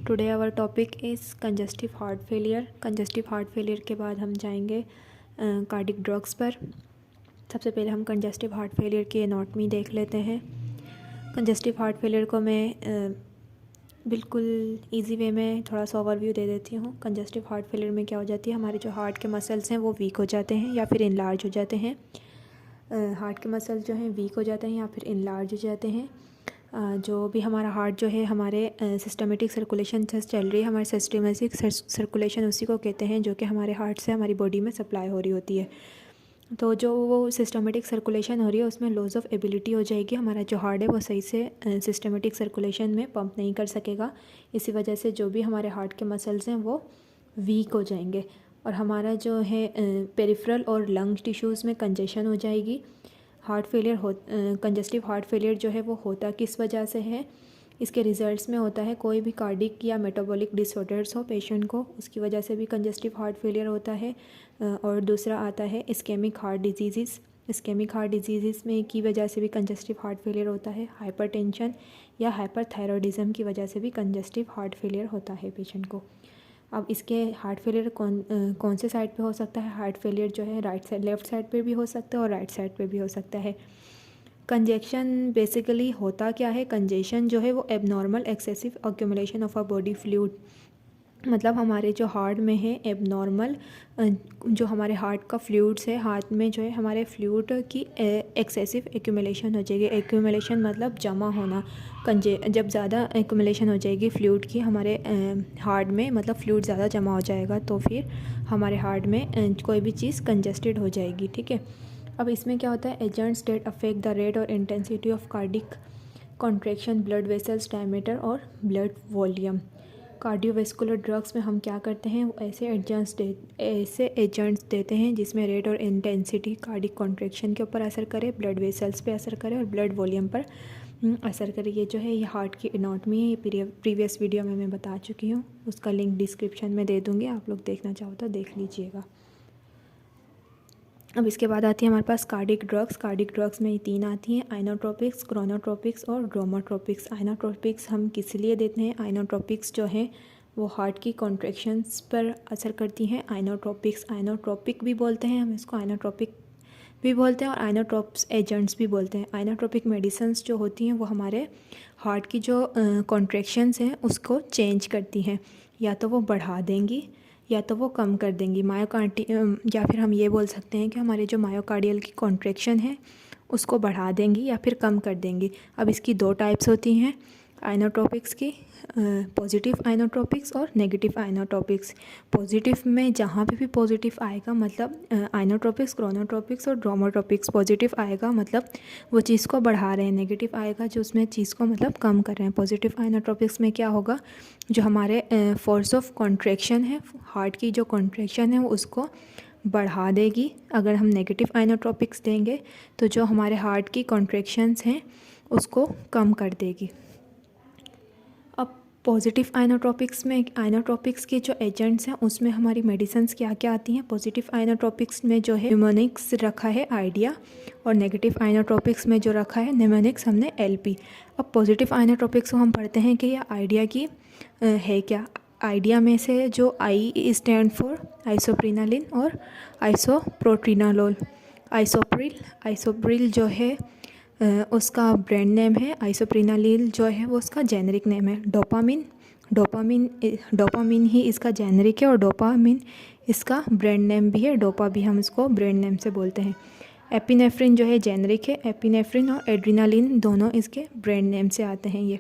Today our topic is congestive heart failure. Congestive heart failure के बाद हम जाएंगे कार्डिक ड्रग्स पर। सबसे पहले हम कंजस्टिव हार्ट फेलियर की एनाटॉमी देख लेते हैं। कंजस्टिव हार्ट फेलियर को मैं बिल्कुल इजी वे में थोड़ा सा ओवरव्यू दे देती हूँ। कंजस्टिव हार्ट फेलियर में क्या हो जाती है, हमारे जो हार्ट के मसल्स हैं वो वीक हो जाते हैं या फिर इनलार्ज हो जाते हैं। हार्ट के मसल्स जो हैं वीक हो जाते हैं या फिर इनलार्ज हो जाते हैं। जो भी हमारा हार्ट जो है हमारे सिस्टमेटिक सर्कुलेशन से चल रही है, हमारे सिस्टमेटिक सर्कुलेशन उसी को कहते हैं जो कि हमारे हार्ट से हमारी बॉडी में सप्लाई हो रही होती है। तो जो वो सिस्टमेटिक सर्कुलेशन हो रही है उसमें लॉस ऑफ एबिलिटी हो जाएगी। हमारा जो हार्ट है वो सही से सिस्टमेटिक सर्कुलेशन में पंप नहीं कर सकेगा। इसी वजह से जो भी हमारे हार्ट के मसल्स हैं वो वीक हो जाएंगे और हमारा जो है पेरिफेरल और लंग टिश्यूज़ में कंजेशन हो जाएगी। Heart failure congestive heart failure जो है वो होता किस वजह से है, इसके रिजल्ट्स में होता है कोई भी कार्डिक या मेटाबॉलिक डिसऑर्डर्स हो पेशेंट को, उसकी वजह से भी कंजस्टिव हार्ट फेलियर होता है। और दूसरा आता है ischaemic heart disease. Ischaemic heart disease में की वजह से भी कंजस्टिव हार्ट फेलियर होता है। हाइपरटेंशन या हाइपरथायरॉयडिज्म की वजह से भी कंजस्टिव हार्ट फेलियर होता है पेशेंट को। अब इसके हार्ट फेलियर कौन से साइड पे हो सकता है? हार्ट फेलियर जो है राइट साइड, लेफ़्ट साइड पे भी हो सकता है और राइट साइड पे भी हो सकता है। कंजेशन बेसिकली होता क्या है? कंजेशन जो है वो abnormal excessive accumulation of a body fluid, मतलब हमारे जो हार्ट में है एबनॉर्मल जो हमारे हार्ट का फ्लूइड्स है, हार्ट में जो है हमारे फ्लूइड की एक्सेसिव एक्यूमुलेशन हो जाएगी। एक्यूमुलेशन मतलब जमा होना। जब ज़्यादा एक्यूमुलेशन हो जाएगी फ्लूइड की हमारे हार्ट में, मतलब फ्लूइड ज़्यादा जमा हो जाएगा तो फिर हमारे हार्ट में कोई भी चीज़ कंजस्टेड हो जाएगी। ठीक है, अब इसमें क्या होता है? Agents that affect the rate और intensity of cardiac contraction, blood vessels diameter और ब्लड वॉल्यूम। कार्डियोवैस्कुलर ड्रग्स में हम क्या करते हैं, ऐसे एजेंट्स देते हैं जिसमें रेट और इंटेंसिटी कार्डिक कॉन्ट्रैक्शन के ऊपर असर करे, ब्लड वेसल्स पे असर करे और ब्लड वॉल्यूम पर असर करे। ये जो है ये हार्ट की एनाटॉमी है, ये प्रीवियस वीडियो में मैं बता चुकी हूँ, उसका लिंक डिस्क्रिप्शन में दे दूँगी, आप लोग देखना चाहो तो देख लीजिएगा। अब इसके बाद आती है हमारे पास कार्डिक ड्रग्स। कार्डिक ड्रग्स में 3 आती हैं, आइनोट्रोपिक्स, क्रोनोट्रोपिक्स और ड्रोमोट्रोपिक्स। आइनोट्रोपिक्स हम किस लिए देते हैं? आइनोट्रोपिक्स जो है वो हार्ट की कॉन्ट्रैक्शंस पर असर करती हैं। आइनोट्रोपिक भी बोलते हैं, हम इसको आइनोट्रोपिक भी बोलते हैं और आइनोट्रोप्स एजेंट्स भी बोलते हैं। आइनोट्रोपिक मेडिसिन्स जो होती हैं वो हमारे हार्ट की जो कॉन्ट्रैक्शंस हैं उसको चेंज करती हैं, या तो वो बढ़ा देंगी या तो वो कम कर देंगी। या फिर हम ये बोल सकते हैं कि हमारे जो मायोकार्डियल की कॉन्ट्रैक्शन है उसको बढ़ा देंगी या फिर कम कर देंगी। अब इसकी 2 टाइप्स होती हैं आइनोट्रोपिक्स की, पॉजिटिव आइनोट्रोपिक्स और नेगेटिव आइनोट्रोपिक्स। पॉजिटिव में जहाँ पे भी पॉजिटिव आएगा मतलब आइनोट्रोपिक्स, क्रोनोट्रोपिक्स और ड्रोमोट्रोपिक्स, पॉजिटिव आएगा मतलब वो चीज़ को बढ़ा रहे हैं, नेगेटिव आएगा जो उसमें चीज़ को मतलब कम कर रहे हैं। पॉजिटिव आइनोट्रोपिक्स में क्या होगा, जो हमारे फोर्स ऑफ कॉन्ट्रैक्शन है, हार्ट की जो कॉन्ट्रैक्शन है वो उसको बढ़ा देगी। अगर हम नेगेटिव आइनोट्रोपिक्स देंगे तो जो हमारे हार्ट की कॉन्ट्रैक्शंस हैं उसको कम कर देगी। अब पॉजिटिव आइनोट्रोपिक्स में, आइनोट्रोपिक्स के जो एजेंट्स हैं उसमें हमारी मेडिसिन्स क्या क्या आती हैं? पॉजिटिव आइनोट्रोपिक्स में जो है न्यूमोनिक्स रखा है आइडिया, और नेगेटिव आइनोट्रोपिक्स में जो रखा है न्यूमोनिक्स हमने एलपी। अब पॉजिटिव आइनोट्रोपिक्स को हम पढ़ते हैं कि यह आइडिया की है क्या। आइडिया में से जो आई स्टैंड फॉर आइसोप्रिनालिन और आइसोप्रोटिनालोल। आइसोप्रिल जो है उसका ब्रांड नेम है, आइसोप्रिनालिल जो है वो उसका जेनेरिक नेम है। डोपामिन ही इसका जेनेरिक है और डोपामिन इसका ब्रांड नेम भी है, डोपा भी हम इसको ब्रांड नेम से बोलते हैं। एपिनेफ्रिन जो है जेनेरिक है, एपिनेफ्रिन और एड्रीनालिन दोनों इसके ब्रांड नेम से आते हैं। ये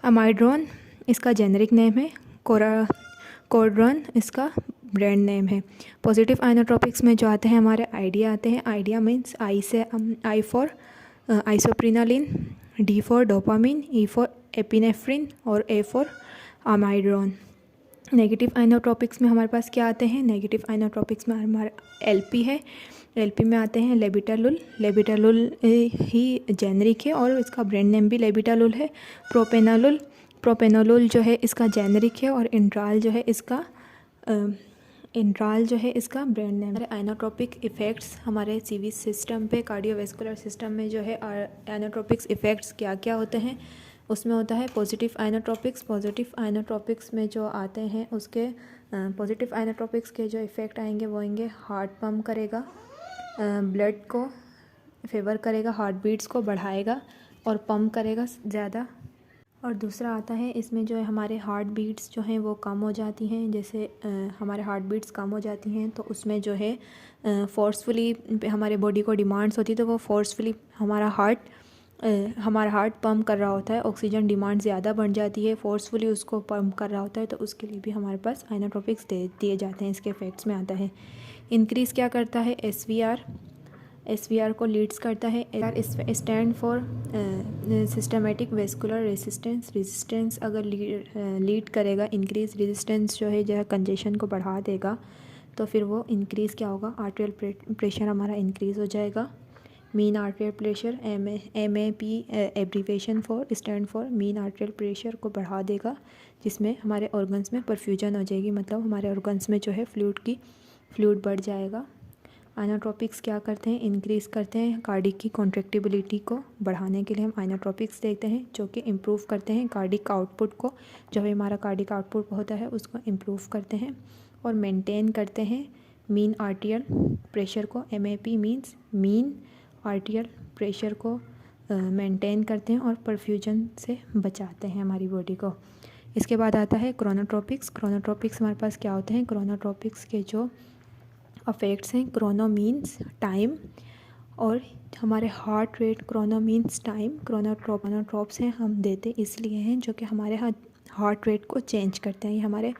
अमाइड्रोन इसका जेनेरिक नेम है, कोर्ड्रॉन इसका ब्रांड नेम है। पॉजिटिव आइनोट्रोपिक्स में जो आते हैं हमारे आइडिया आते हैं। Idea means I for isoprenaline, D for dopamine, E for epinephrine और ए फॉर अमाइड्रोन। नेगेटिव आइनोट्रोपिक्स में हमारे पास क्या आते हैं? नेगेटिव आइनोट्रोपिक्स में हमारा एलपी है। एलपी में आते हैं लेबिटालुल, लेबिटालुल ही जेनेरिक है और इसका ब्रांड नेम भी लेबिटालुल है। प्रोपेनोलुल जो है इसका जेनेरिक है और इंट्राल जो है इसका ब्रांड नेम है। आइनोट्रोपिक इफ़ेक्ट्स हमारे सीवी सिस्टम पे, कार्डियोवैस्कुलर सिस्टम में जो है आइनोट्रोपिक्स इफ़ेक्ट्स क्या क्या होते हैं उसमें होता है पॉजिटिव आइनोट्रोपिक्स। पॉजिटिव आइनोट्रोपिक्स में जो आते हैं उसके पॉजिटिव आइनोट्रोपिक्स के जो इफ़ेक्ट आएंगे वो आएंगे हार्ट पम्प करेगा, ब्लड को फेवर करेगा, हार्ट बीट्स को बढ़ाएगा और पम्प करेगा ज़्यादा। और दूसरा आता है इसमें जो है हमारे हार्ट बीट्स जो हैं वो कम हो जाती हैं। जैसे हमारे हार्ट बीट्स कम हो जाती हैं तो उसमें जो है फोर्सफुली हमारे बॉडी को डिमांड्स होती है, तो वो फोर्सफुली हमारा हार्ट पंप कर रहा होता है, ऑक्सीजन डिमांड ज़्यादा बढ़ जाती है, फोर्सफुली उसको पंप कर रहा होता है, तो उसके लिए भी हमारे पास आइनोट्रोपिक्स दिए जाते हैं। इसके इफेक्ट्स में आता है इंक्रीज़ क्या करता है, एसवीआर को लीड्स करता है। Stand for systematic vascular resistance अगर लीड करेगा, इंक्रीज रेजिस्टेंस जो है कंजेशन को बढ़ा देगा, तो फिर वो इंक्रीज़ क्या होगा, आर्टेरियल प्रेशर हमारा इंक्रीज़ हो जाएगा। Mean arterial pressure MAP abbreviation for stand for mean arterial pressure को बढ़ा देगा, जिसमें हमारे ऑर्गन्स में परफ्यूजन हो जाएगी, मतलब हमारे ऑर्गन्स में जो है फ्लूइड बढ़ जाएगा। आइनोट्रोपिक्स क्या करते हैं, इंक्रीज़ करते हैं कार्डिक की कॉन्ट्रैक्टिबिलिटी को बढ़ाने के लिए हम आइनोट्रोपिक्स देखते हैं, जो कि इम्प्रूव करते हैं कार्डिक आउटपुट को, जो भी हमारा कार्डिक आउटपुट होता है उसको इम्प्रूव करते हैं और मेंटेन करते हैं मीन आर्टियल प्रेशर को। MAP मीन्स मीन आर्टियल प्रेशर को मेंटेन करते हैं और परफ्यूजन से बचाते हैं हमारी बॉडी को। इसके बाद आता है क्रोनोट्रोपिक्स। क्रोनोट्रोपिक्स हमारे पास क्या होते हैं, क्रोनोट्रोपिक्स के जो अफेक्ट्स हैं, क्रोनो मीन्स टाइम और हमारे heart rate, chrono means time. Chronotropes हैं हम देते इसलिए हैं जो कि हमारे हार्ट रेट को चेंज करते हैं। ये हमारे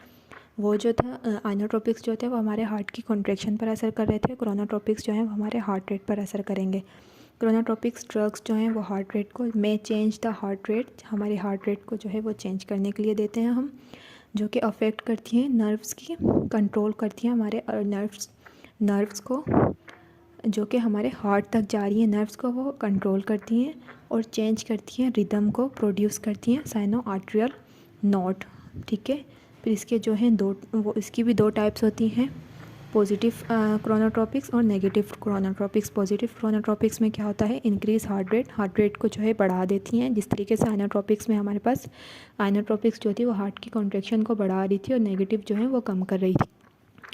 वो जो था आइनोट्रोपिक्स जो थे वो हमारे हार्ट की कॉन्ट्रैक्शन पर असर कर रहे थे, क्रोनोट्रोपिक्स जो हैं वो हमारे हार्ट रेट पर असर करेंगे। क्रोनोट्रोपिक्स ड्रग्स जो हैं वो हार्ट रेट को चेंज द हार्ट रेट, हमारे हार्ट रेट को जो है वो चेंज करने के लिए देते हैं हम, जो कि अफेक्ट करती हैं नर्व्स की, कंट्रोल करती हैं हमारे नर्व्स को, जो कि हमारे हार्ट तक जा रही हैं नर्व्स को वो कंट्रोल करती हैं और चेंज करती हैं रिदम को, प्रोड्यूस करती हैं साइनो आर्ट्रियल नोट। ठीक है, फिर इसके जो हैं इसकी भी दो टाइप्स होती हैं, पॉजिटिव क्रोनोट्रोपिक्स और नेगेटिव क्रोनोट्रोपिक्स। पॉजिटिव क्रोनोट्रोपिक्स में क्या होता है, इंक्रीज हार्ट रेट को जो है बढ़ा देती हैं, जिस तरीके से आइनोट्रोपिक्स में हमारे पास आइनोट्रोपिक्स जो थी वो हार्ट की कॉन्ट्रैक्शन को बढ़ा रही थी और नेगेटिव जो है वो कम कर रही थी।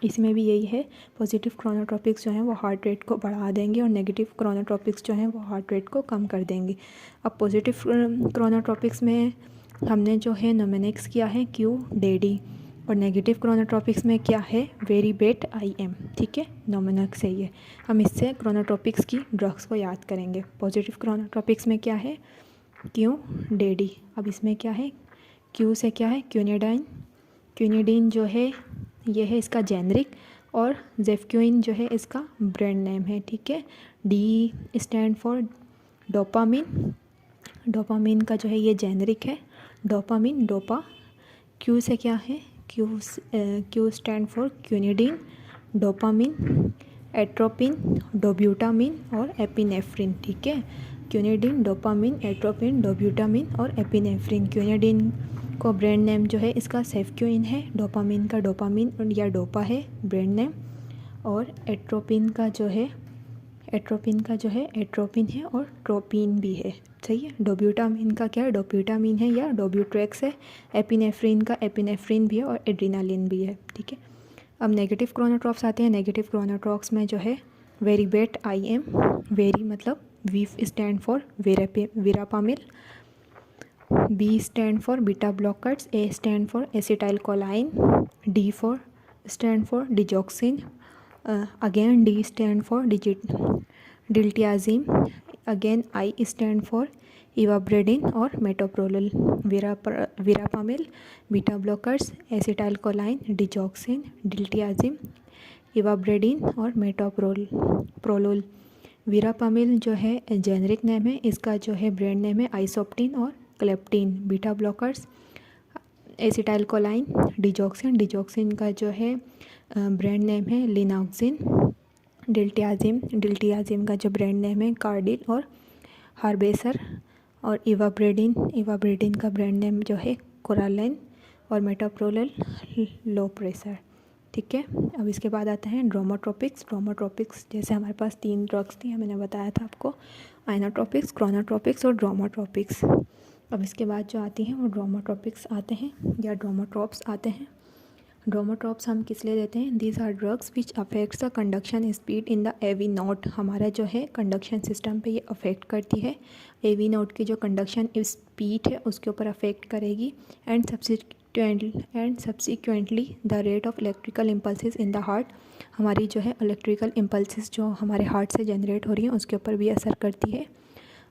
इसमें भी यही है, पॉजिटिव क्रोनोट्रोपिक्स जो हैं वो हार्ट रेट को बढ़ा देंगे और नेगेटिव क्रोनोट्रोपिक्स जो हैं वो हार्ट रेट को कम कर देंगे। अब पॉजिटिव क्रोनोट्रोपिक्स में हमने जो है नोमेनिक्स किया है QDD और नेगेटिव क्रोनोट्रोपिक्स में क्या है, वेरी बेट IM। ठीक है, नोमेनिक्स है ये, हम इससे क्रोनोट्रोपिक्स की ड्रग्स को याद करेंगे। पॉजिटिव क्रोनोट्रोपिक्स में क्या है, QDD। अब इसमें क्या है, Q से क्या है, क्यूनिडाइन जो है ये है इसका जेनरिक और जेफक्यूइन जो है इसका ब्रांड नेम है। ठीक है, D स्टैंड फॉर डोपामिन का जो है ये जेनरिक है, डोपामिन डोपा। Q से क्या है, Q stand for quinidine, dopamine, atropine, dobutamine और एपिनेफ्रिन। ठीक है, क्यूनिडाइन, डोपामिन, एट्रोपिन, डोब्यूटामिन और एपिनेफ्रिन। क्यूनिडाइन को ब्रांड नेम जो है इसका सेफक्यूइन है, डोपामिन का डोपामिन या डोपा है ब्रांड नेम, और एट्रोपिन का जो है एट्रोपिन है और ट्रोपिन भी है। सही है, डोब्यूटामिन का क्या है, डोब्यूटामिन है या डोब्यूट्रेक्स है, एपिनेफ्रिन का एपिनेफ्रिन भी है और एड्रीनालिन भी है। ठीक है, अब नेगेटिव क्रोनोट्रोप्स आते हैं। नेगेटिव क्रोनोट्रोप्स में जो है वेरी बेट IM, वेरी मतलब V stand for verapamil, B stand for beta blockers, A stand for acetyl choline, D stand for digoxin, again D stand for diltiazem, again I stand for ivabradine और metoprolol. Verapamil, beta blockers, acetyl choline, digoxin, diltiazem, ivabradine और metoprolol. विरापामिल जो है generic name है, इसका जो है brand name है Isoptin और Calaptin. Beta blockers, acetyl choline, digoxin का जो है ब्रांड नेम है लिनाक्सिन। डिल्टियाजिम का जो ब्रांड नेम है कार्डिल और हार्बेसर, और इवाब्रेडिन का ब्रांड नेम जो है कोरालाइन और मेटोप्रोलोल लो प्रेशर। ठीक है, अब इसके बाद आते हैं ड्रोमोट्रोपिक्स। जैसे हमारे पास 3 ड्रग्स थी, मैंने बताया था आपको, आइनोट्रोपिक्स, क्रोनोट्रोपिक्स और ड्रोमोट्रोपिक्स। अब इसके बाद जो आती हैं वो ड्रोमोट्रोपिक्स आते हैं या ड्रोमोट्रोप्स आते हैं। ड्रोमोट्रोप्स हम किस लिए देते हैं? These are drugs which affects the conduction speed in the AV node. हमारा जो है कंडक्शन सिस्टम पे ये अफेक्ट करती है। एवी नोड की जो कंडक्शन स्पीड है उसके ऊपर अफेक्ट करेगी। And subsequently the rate of electrical impulses in the heart. हमारी जो है इलेक्ट्रिकल इम्पल्सिस जो हमारे हार्ट से जनरेट हो रही हैं उसके ऊपर भी असर करती है।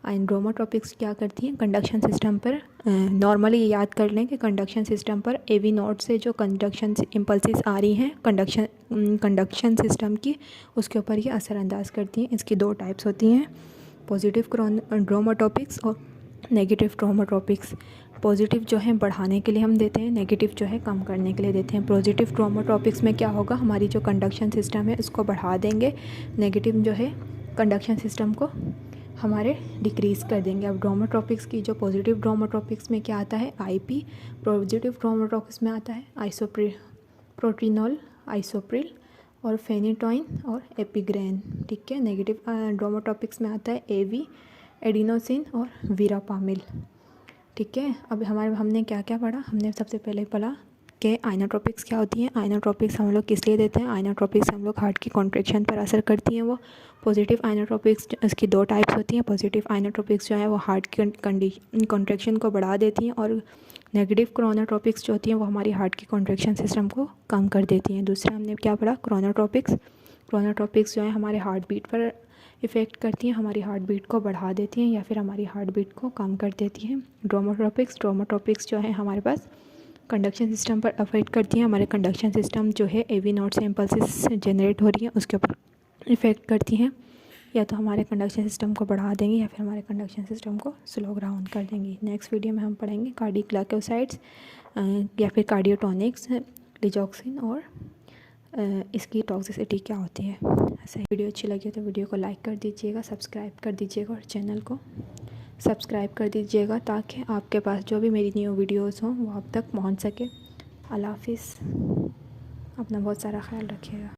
एंड ड्रोमोट्रोपिक्स क्या करती हैं? कंडक्शन सिस्टम पर नॉर्मली ये याद कर लें कि कंडक्शन सिस्टम पर एवी नोड से जो कंडक्शन इम्पल्सिस आ रही हैं कंडक्शन सिस्टम की, उसके ऊपर ये असरअंदाज करती हैं। इसकी 2 टाइप्स होती हैं, पॉजिटिव ड्रोमोट्रोपिक्स और नेगेटिव ड्रोमोट्रोपिक्स। पॉजिटिव जो है बढ़ाने के लिए हम देते हैं, नेगेटिव जो है कम करने के लिए देते हैं। पॉजिटिव ड्रोमोट्रोपिक्स में क्या होगा? हमारी जो कंडक्शन सिस्टम है उसको बढ़ा देंगे, नेगेटिव जो है कंडक्शन सिस्टम को हमारे डिक्रीज़ कर देंगे। अब ड्रोमोट्रोपिक्स की जो पॉजिटिव ड्रोमोट्रोपिक्स में क्या आता है? आईपी। पॉजिटिव ड्रोमोट्रोपिक्स में आता है प्रोटीनोल, आइसोप्रिल और फेनिटोइन और एपिग्रेन। ठीक है। नेगेटिव ड्रोमोट्रोपिक्स में आता है एवी, एडिनोसिन और वीरापामिल। ठीक है। अब हमने क्या क्या पढ़ा? हमने सबसे पहले पढ़ा कि आइनोट्रोपिक्स क्या होती हैं। आइनोट्रोपिक्स हम लोग किस लिए देते हैं? आइनोट्रोपिक्स हम लोग हार्ट की कॉन्ट्रैक्शन पर असर करती हैं। वो पॉजिटिव आइनोट्रोपिक्स, इसकी 2 टाइप्स होती हैं। पॉजिटिव आइनोट्रोपिक्स जो है वो हार्ट की कॉन्ट्रैक्शन को बढ़ा देती हैं, और नेगेटिव क्रोनोट्रोपिक्स जो होती हैं वो हमारी हार्ट की कॉन्ट्रैक्शन सिस्टम को कम कर देती हैं। दूसरा हमने क्या पढ़ा? क्रोनोट्रोपिक्स जो है हमारे हार्ट बीट पर इफ़ेक्ट करती हैं, हमारी हार्ट बीट को बढ़ा देती हैं या फिर हमारी हार्ट बीट को कम कर देती हैं। ड्रोमोट्रोपिक्स जो है हमारे पास कंडक्शन सिस्टम पर अफेक्ट करती हैं। हमारे कंडक्शन सिस्टम जो है एवी नोड से इम्पल्सिस जनरेट हो रही हैं उसके ऊपर इफ़ेक्ट करती हैं, या तो हमारे कंडक्शन सिस्टम को बढ़ा देंगी या फिर हमारे कंडक्शन सिस्टम को स्लो डाउन कर देंगी। नेक्स्ट वीडियो में हम पढ़ेंगे कार्डियक ग्लाइकोसाइड्स या फिर कार्डियोटोनिक्स, डिजॉक्सिन और इसकी टॉक्सिसिटी क्या होती है। ऐसा वीडियो अच्छी लगी तो वीडियो को लाइक कर दीजिएगा, सब्सक्राइब कर दीजिएगा और चैनल को सब्सक्राइब कर दीजिएगा ताकि आपके पास जो भी मेरी न्यू वीडियोस हों वो आप तक पहुंच सके। अल्लाह हाफिज़। अपना बहुत सारा ख्याल रखिएगा।